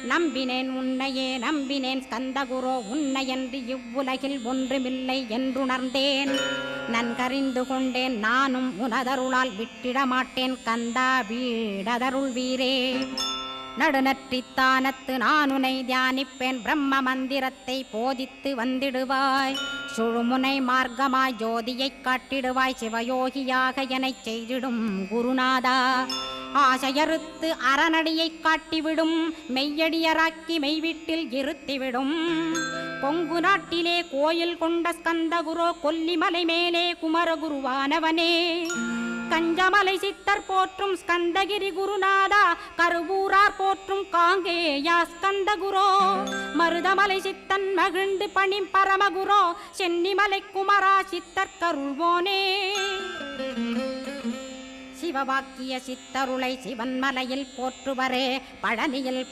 நம்பினேன் உன்னையே நம்பினேன் ஸ்கந்தகுரோ உன்னையன்று இவ்வுலகில் ஒன்றுமில்லை என்றுணர்ந்தேன். நன்கறிந்து கொண்டேன் நானும் உனதருளால் விட்டிட மாட்டேன் கந்தா வீடதருள் வீரே. நடுநற்றித்தானத்து நானுனை தியானிப்பேன் பிரம்ம மந்திரத்தை போதித்து வந்திடுவாய். சுழுமுனை மார்க்கமாய் ஜோதியைக் காட்டிடுவாய் சிவயோகியாக எனச் செய்திடும் குருநாதா. ஆசையறுத்து அறநடியைக் காட்டிவிடும் மெய்யடியராக்கி மெய்வீட்டில் இருத்திவிடும். கொங்கு நாட்டிலே கோயில் கொண்ட ஸ்கந்தகுரோ கொல்லிமலை மேலே குமரகுருவானவனே. கஞ்சமலை சித்தர் போற்றும் ஸ்கந்தகிரி குருநாதா கருவூரார் போற்றும் காங்கேயா ஸ்கந்தகுரோ. மருதமலை சித்தன் மகிழ்ந்து பணிம் பரமகுரோ சென்னிமலை குமரா சித்தர் கருள்வோனே. சிவவாக்கிய சித்தருளை சிவன்மலையில் போற்றுவரே பழனியில்